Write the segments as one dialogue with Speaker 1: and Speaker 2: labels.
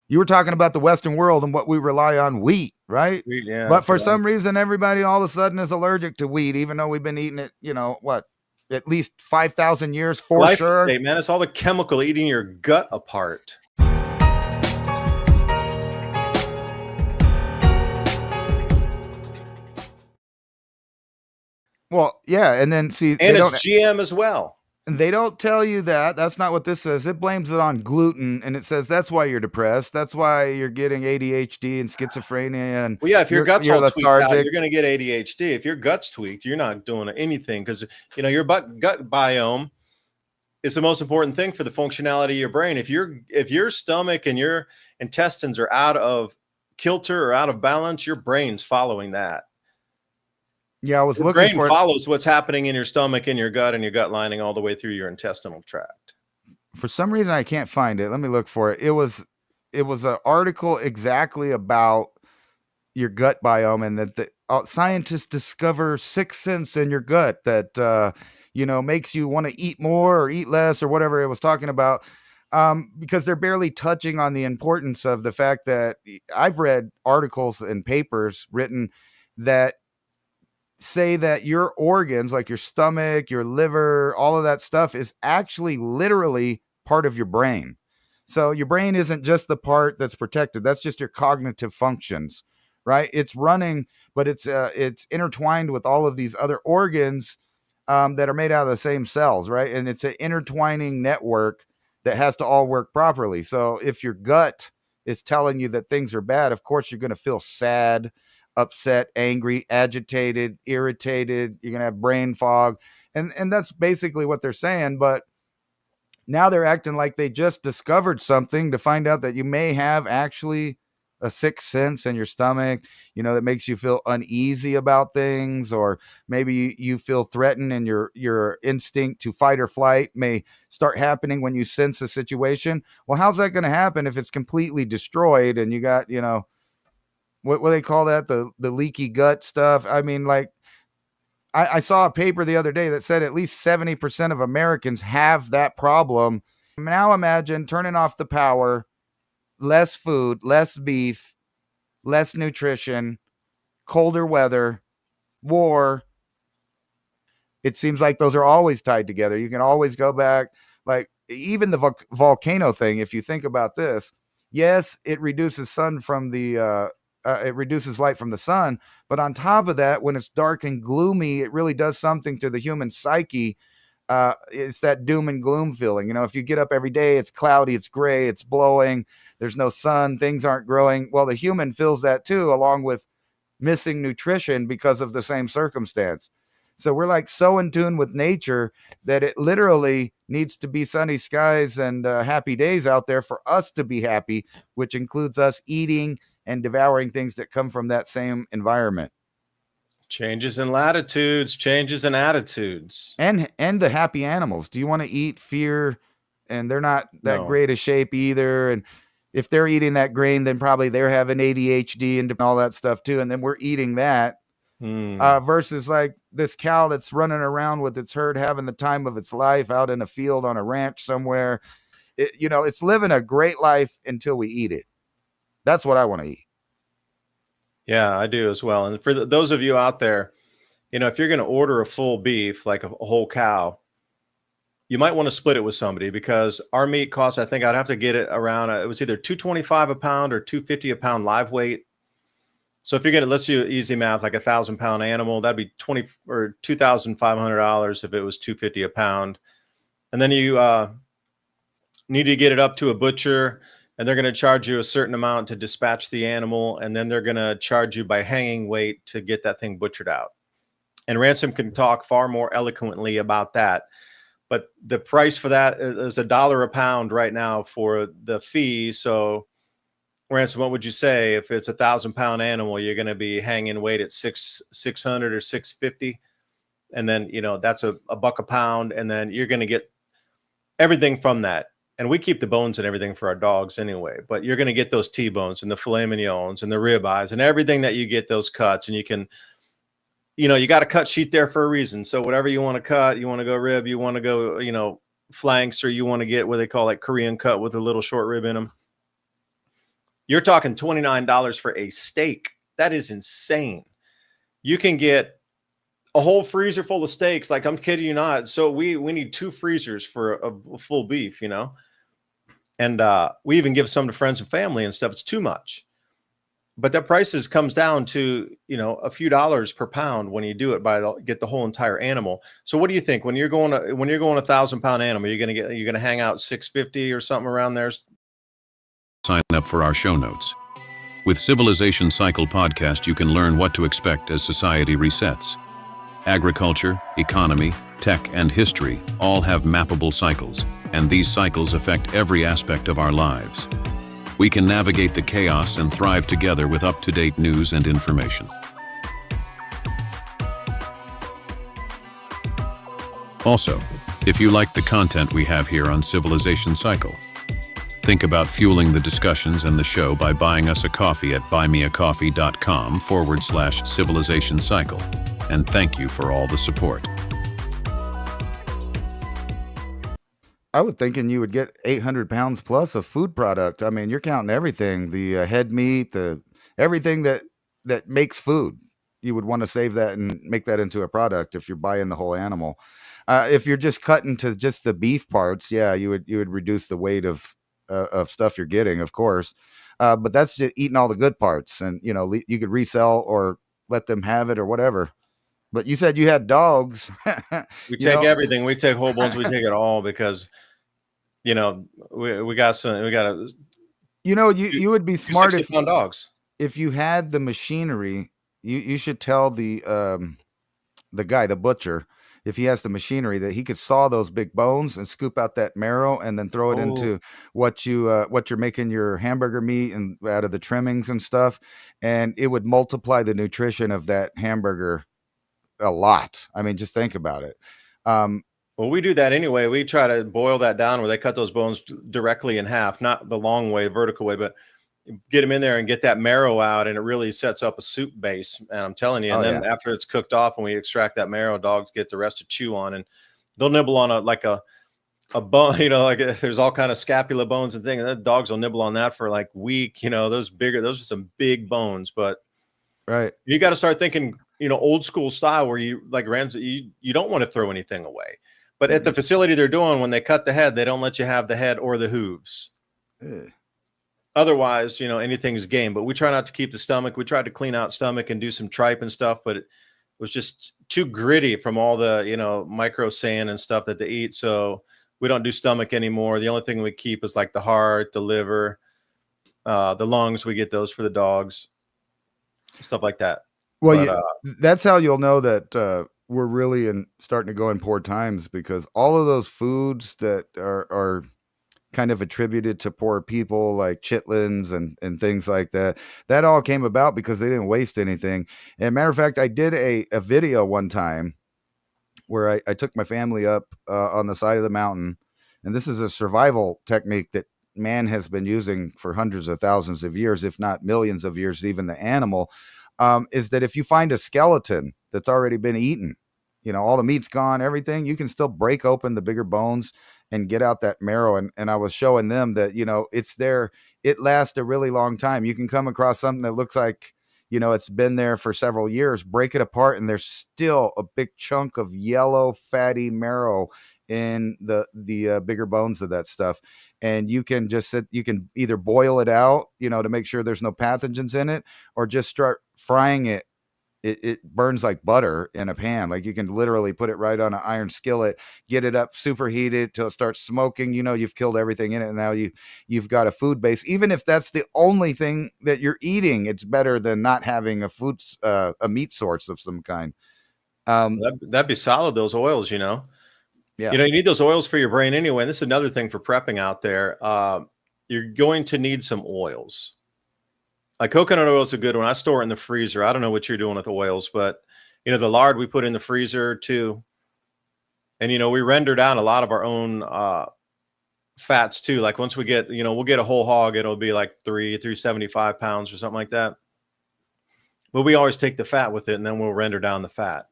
Speaker 1: You were talking about the Western world and what we rely on, wheat, right?
Speaker 2: Yeah,
Speaker 1: But for some reason, everybody all of a sudden is allergic to wheat, even though we've been eating it, at least 5,000 years for sure.
Speaker 2: glyphosate, man, it's all the chemical eating your gut apart.
Speaker 1: Well, yeah, and then see,
Speaker 2: And it's GM as well.
Speaker 1: they don't tell you that. That's not what this says. It blames it on gluten, and it says that's why you're depressed. That's why you're getting ADHD and schizophrenia, and
Speaker 2: Well, yeah, if your gut's all tweaked out,
Speaker 1: lethargic.
Speaker 2: you're going to get ADHD. If your gut's tweaked, you're not doing anything because your gut biome is the most important thing for the functionality of your brain. If your stomach and your intestines are out of kilter or out of balance, your brain's following that.
Speaker 1: Yeah, I was
Speaker 2: your
Speaker 1: looking
Speaker 2: brain
Speaker 1: for
Speaker 2: follows what's happening in your stomach and your gut lining all the way through your intestinal tract.
Speaker 1: For some reason I can't find it. Let me look for it. It was an article exactly about your gut biome, and that the scientists discover sixth sense in your gut that makes you want to eat more or eat less or whatever it was talking about. Because they're barely touching on the importance of the fact that I've read articles and papers written that say that your organs, like your stomach, your liver, all of that stuff is actually literally part of your brain. So your brain isn't just the part that's protected. That's just your cognitive functions, right? It's running, but it's intertwined with all of these other organs that are made out of the same cells, right? And it's an intertwining network that has to all work properly. So if your gut is telling you that things are bad, of course you're going to feel sad, upset, angry, agitated, irritated. You're going to have brain fog. And that's basically what they're saying. But now they're acting like they just discovered something to find out that you may have actually a sixth sense in your stomach, that makes you feel uneasy about things, or maybe you feel threatened and your instinct to fight or flight may start happening when you sense a situation. Well, how's that going to happen if it's completely destroyed and you got, what do they call that? The leaky gut stuff. I mean, like, I saw a paper the other day that said at least 70% of Americans have that problem. Now imagine turning off the power, less food, less beef, less nutrition, colder weather, war. It seems like those are always tied together. You can always go back, like even the volcano thing. If you think about this, yes, it reduces it reduces light from the sun, but on top of that, when it's dark and gloomy, it really does something to the human psyche. It's that doom and gloom feeling. If you get up every day, it's cloudy, it's gray, it's blowing, there's no sun, things aren't growing. Well, the human feels that too, along with missing nutrition because of the same circumstance. So we're like so in tune with nature that it literally needs to be sunny skies and happy days out there for us to be happy, which includes us eating and devouring things that come from that same environment.
Speaker 2: Changes in latitudes, changes in attitudes.
Speaker 1: And the happy animals. Do you want to eat fear? And they're not that great a shape either. And if they're eating that grain, then probably they're having ADHD and all that stuff too. And then we're eating that. Versus like this cow that's running around with its herd having the time of its life out in a field on a ranch somewhere. It's living a great life until we eat it. That's what I want to eat.
Speaker 2: Yeah, I do as well. And for those of you out there, if you're going to order a full beef, like a whole cow, you might want to split it with somebody, because our meat costs, I think I'd have to get it around, it was either $2.25 a pound or $2.50 a pound live weight. So if you're getting, let's do easy math, like 1,000-pound animal, that'd be $2,500 if it was $2.50 a pound. And then you need to get it up to a butcher, and they're going to charge you a certain amount to dispatch the animal, and then they're going to charge you by hanging weight to get that thing butchered out. And Ransom can talk far more eloquently about that. But the price for that is $1 a pound right now for the fee. So Ransom, what would you say if it's 1,000-pound animal, you're going to be hanging weight at 600 or 650, and then that's a buck a pound, and then you're going to get everything from that. And we keep the bones and everything for our dogs anyway, but you're going to get those T-bones and the filet mignons and the ribeyes and everything that you get those cuts. And you can, you got a cut sheet there for a reason. So whatever you want to cut, you want to go rib, you want to go, flanks, or you want to get what they call like Korean cut with a little short rib in them. You're talking $29 for a steak. That is insane. You can get a whole freezer full of steaks. Like, I'm kidding you not. So we need 2 freezers for a full beef, you know? And we even give some to friends and family and stuff. It's too much. But that prices comes down to, you know, a few dollars per pound when you do it get the whole entire animal. So what do you think when you're going 1,000-pound animal, you're gonna hang out 650 or something around there?
Speaker 3: Sign up for our show notes. With Civilization Cycle podcast, you can learn what to expect as society resets. Agriculture, economy, tech, and history all have mappable cycles, and these cycles affect every aspect of our lives. We can navigate the chaos and thrive together with up-to-date news and information. Also, if you like the content we have here on Civilization Cycle, think about fueling the discussions and the show by buying us a coffee at buymeacoffee.com/Civilization Cycle. And thank you for all the support.
Speaker 1: I was thinking you would get 800 pounds plus of food product. I mean, you're counting everything, the head meat, everything that makes food. You would want to save that and make that into a product if you're buying the whole animal. If you're just cutting to just the beef parts, yeah, you would reduce the weight of stuff you're getting, of course. But that's just eating all the good parts, and you know you could resell or let them have it or whatever. But you said you had dogs.
Speaker 2: We take everything. We take whole bones. We take it all because, you know, we got a.
Speaker 1: You know, you would be smart
Speaker 2: 60-pound dogs.
Speaker 1: If you had the machinery. You should tell the guy, the butcher, if he has the machinery, that he could saw those big bones and scoop out that marrow and then throw it into what you're making your hamburger meat and out of the trimmings and stuff, and it would multiply the nutrition of that hamburger a lot. I mean, just think about it.
Speaker 2: Well, we do that anyway. We try to boil that down where they cut those bones directly in half, not the long way, vertical way, but get them in there and get that marrow out, and it really sets up a soup base. And I'm telling you, and then after it's cooked off and we extract that marrow, dogs get the rest to chew on, and they'll nibble on a bone, you know, like there's all kind of scapula bones and things. And the dogs will nibble on that for like a week. You know, those are some big bones, but
Speaker 1: right.
Speaker 2: You got to start thinking, you know, old school style where you like you don't want to throw anything away. But at the facility they're doing, when they cut the head, they don't let you have the head or the hooves. Otherwise, you know, anything's game. But we try not to keep the stomach. We tried to clean out stomach and do some tripe and stuff, but it was just too gritty from all the, you know, micro sand and stuff that they eat. So we don't do stomach anymore. The only thing we keep is like the heart, the liver, the lungs. We get those for the dogs, stuff like that.
Speaker 1: Well, that's how you'll know that we're really starting to go in poor times, because all of those foods that are kind of attributed to poor people, like chitlins and things like that, that all came about because they didn't waste anything. And matter of fact, I did a video one time where I took my family up on the side of the mountain, and this is a survival technique that man has been using for hundreds of thousands of years, if not millions of years, even the animal. Is that if you find a skeleton that's already been eaten, you know, all the meat's gone, everything, you can still break open the bigger bones and get out that marrow. And I was showing them that, you know, it's there. It lasts a really long time. You can come across something that looks like, you know, it's been there for several years, break it apart, and there's still a big chunk of yellow, fatty marrow in the bigger bones of that stuff. And you can you can either boil it out, you know, to make sure there's no pathogens in it, or just start frying it. It burns like butter in a pan. Like you can literally put it right on an iron skillet, get it up, superheated till it starts smoking. You know, you've killed everything in it, and now you've got a food base. Even if that's the only thing that you're eating, it's better than not having a meat source of some kind.
Speaker 2: That'd be solid. Those oils, you know.
Speaker 1: Yeah.
Speaker 2: You know, you need those oils for your brain anyway. And this is another thing for prepping out there. You're going to need some oils. Like coconut oil is a good one. I store it in the freezer. I don't know what you're doing with oils, but you know, the lard we put in the freezer too. And, you know, we render down a lot of our own fats too. Like once we get, you know, we'll get a whole hog, it'll be like 375 pounds or something like that. But we always take the fat with it, and then we'll render down the fat.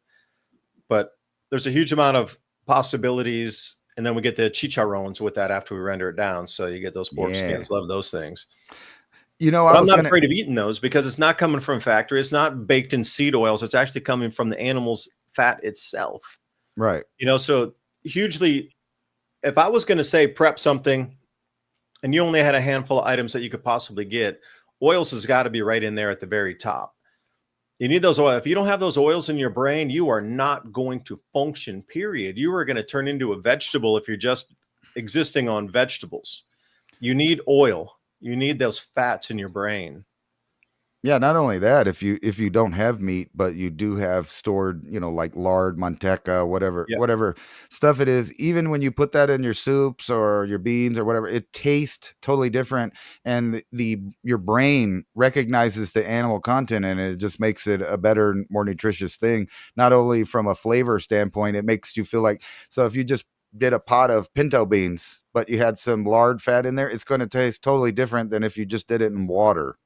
Speaker 2: But there's a huge amount of possibilities, and then we get the chicharrones with that after we render it down. So you get those pork skins. Love those things.
Speaker 1: You know,
Speaker 2: But
Speaker 1: I
Speaker 2: I'm
Speaker 1: was
Speaker 2: not
Speaker 1: gonna.
Speaker 2: afraid of eating those because it's not coming from factory. It's not baked in seed oils. It's actually coming from the animal's fat itself.
Speaker 1: Right.
Speaker 2: So hugely, if I was going to say prep something and you only had a handful of items that you could possibly get, oils has got to be right in there at the very top. You need those oils. If you don't have those oils in your brain, you are not going to function, period. You are going to turn into a vegetable if you're just existing on vegetables. You need oil. You need those fats in your brain.
Speaker 1: Yeah, not only that, if you don't have meat, but you do have stored, like lard, manteca,
Speaker 2: Yeah.
Speaker 1: whatever stuff it is, even when you put that in your soups or your beans or whatever, it tastes totally different, and your brain recognizes the animal content, and it just makes it a better, more nutritious thing. Not only from a flavor standpoint, it makes you feel like, so if you just did a pot of pinto beans, but you had some lard fat in there, it's going to taste totally different than if you just did it in water.